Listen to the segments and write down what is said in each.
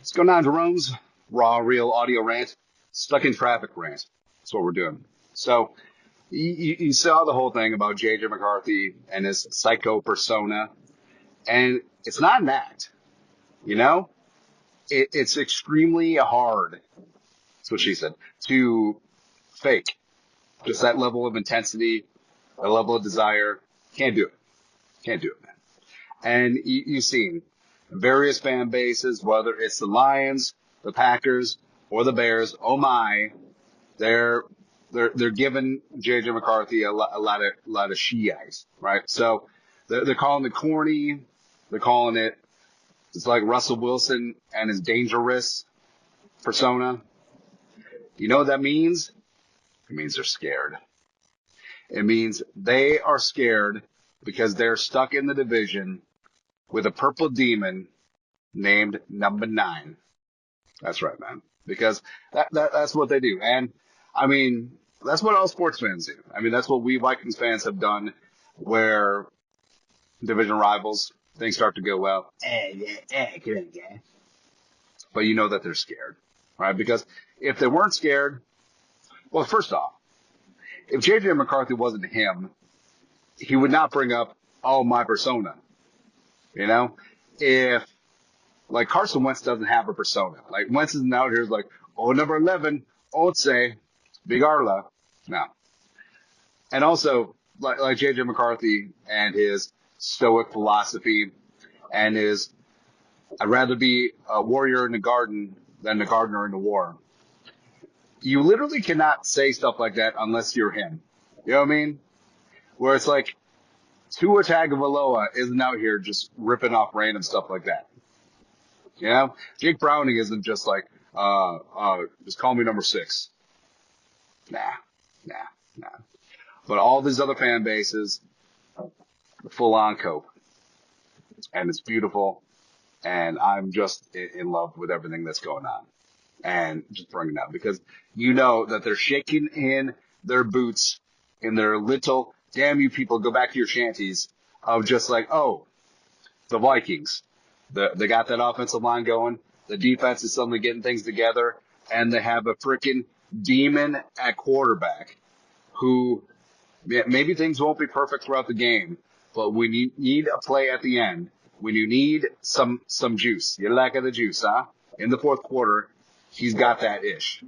What's going on, Jerome's raw, real audio rant? Stuck in traffic rant. That's what we're doing. So you saw the whole thing about JJ McCarthy and his psycho persona, and it's not an act, you know? It's extremely hard, that's what she said, to fake. Just that level of intensity, that level of desire. Can't do it. Can't do it, man. And you've seen various fan bases, whether it's the Lions, the Packers, or the Bears. Oh my, they're giving JJ McCarthy a lot of she-eyes, right? So they're calling it corny. They're calling it's like Russell Wilson and his dangerous persona. You know what that means? It means they're scared. It means they are scared because they're stuck in the division with a purple demon named number 9. That's right, man. Because that's what they do. And I mean, that's what all sports fans do. I mean, that's what we Vikings fans have done, where division rivals, things start to go well. But you know that they're scared, right? Because if they weren't scared, well, first off, if JJ McCarthy wasn't him, he would not bring up, oh, my persona. You know, if like Carson Wentz doesn't have a persona, like Wentz isn't out here like, oh, number 11, Otse, Big Arla. No. And also, like JJ McCarthy and his stoic philosophy and his, I'd rather be a warrior in the garden than a gardener in the war. You literally cannot say stuff like that unless you're him. You know what I mean? Where it's like, Tua Tagovailoa isn't out here just ripping off random stuff like that. You know? Jake Browning isn't just like, just call me number 6. Nah. But all these other fan bases, full on cope. And it's beautiful. And I'm just in love with everything that's going on. And just bringing it up because you know that they're shaking in their boots in their little, damn you people, go back to your shanties of just like, oh, the Vikings. They got that offensive line going. The defense is suddenly getting things together. And they have a freaking demon at quarterback who maybe things won't be perfect throughout the game, but when you need a play at the end, when you need some juice, you lack of the juice, huh? In the fourth quarter, he's got that ish.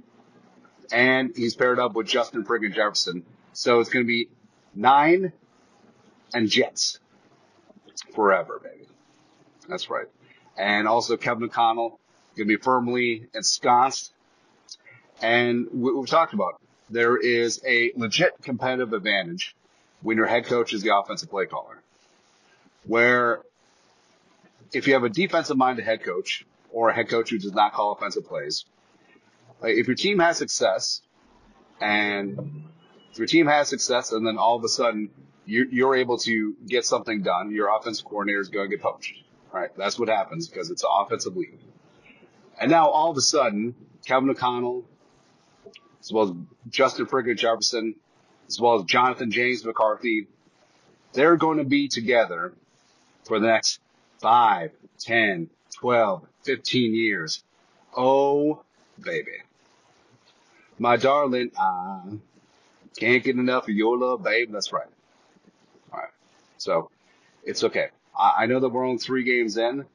And he's paired up with Justin friggin' Jefferson. So it's going to be 9 and Jets forever, baby. That's right. And also Kevin O'Connell going to be firmly ensconced. And we've talked about, there is a legit competitive advantage when your head coach is the offensive play caller. Where if you have a defensive-minded head coach or a head coach who does not call offensive plays, like if your team has success and then all of a sudden you're able to get something done, your offensive coordinator is going to get poached, right? That's what happens because it's an offensive league. And now all of a sudden, Kevin O'Connell, as well as Justin friggin' Jefferson, as well as Jonathan James McCarthy, they're going to be together for the next 5, 10, 12, 15 years. Oh, baby. My darling, I can't get enough of your love, babe. That's right. All right. So it's okay. I know that we're only 3 games in,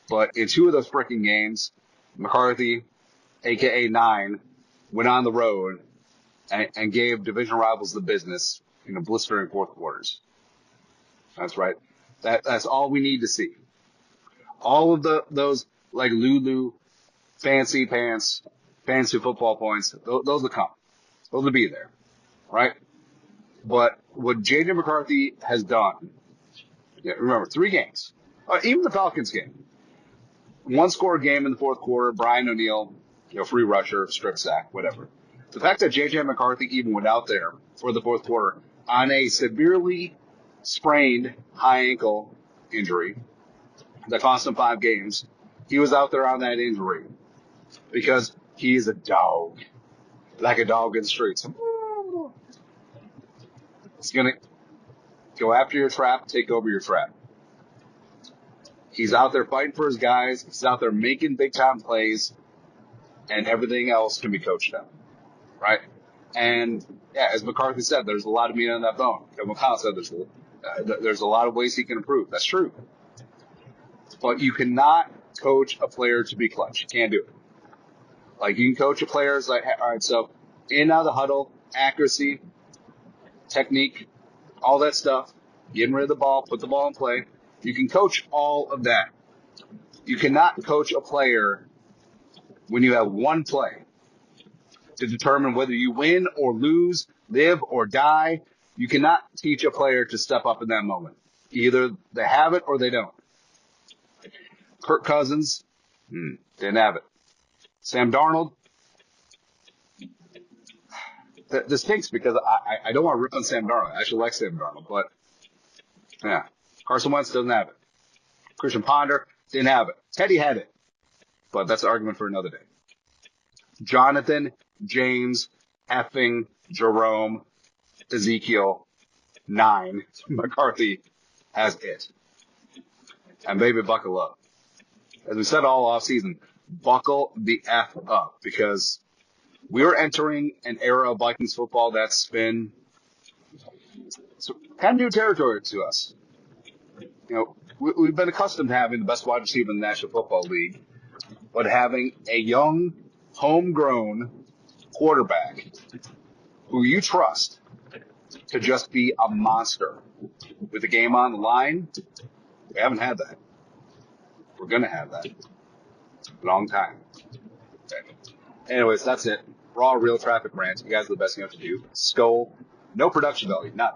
but in 2 of those freaking games, McCarthy, a.k.a. 9, went on the road and gave division rivals the business in the blistering fourth quarters. That's right. That's all we need to see. All of those like Lulu, fancy pants, fancy football points, those will come. Those will be there, right? But what JJ McCarthy has done, remember, 3 games, even the Falcons game, 1-score game in the fourth quarter, Brian O'Neill, free rusher, strip sack, whatever. The fact that JJ McCarthy even went out there for the fourth quarter on a severely sprained high ankle injury that cost him 5 games, he was out there on that injury because he is a dog, like a dog in the streets. He's going to go after your trap, take over your trap. He's out there fighting for his guys. He's out there making big-time plays, and everything else can be coached up, right? And, yeah, as McCarthy said, there's a lot of meat on that bone. Kevin McConnell said there's a lot of ways he can improve. That's true. But you cannot coach a player to be clutch. You can't do it. Like, you can coach a player as like, all right, so in and out of the huddle, accuracy, technique, all that stuff, getting rid of the ball, put the ball in play. You can coach all of that. You cannot coach a player when you have one play to determine whether you win or lose, live or die. You cannot teach a player to step up in that moment. Either they have it or they don't. Kirk Cousins, didn't have it. Sam Darnold, this stinks because I don't want to rip on Sam Darnold. I actually like Sam Darnold, but yeah. Carson Wentz doesn't have it. Christian Ponder didn't have it. Teddy had it, but that's an argument for another day. Jonathan, James, effing, Jerome, Ezekiel, 9, McCarthy has it. And baby, buckle up. As we said all offseason, buckle the F up because we are entering an era of Vikings football that's been kind of new territory to us. You know, we've been accustomed to having the best wide receiver in the National Football League, but having a young, homegrown quarterback who you trust to just be a monster with the game on the line, we haven't had that. We're going to have that. Long time. Okay. Anyways, that's it. Raw, real traffic rant. You guys are the best thing you have to do. Skull. No production value. None.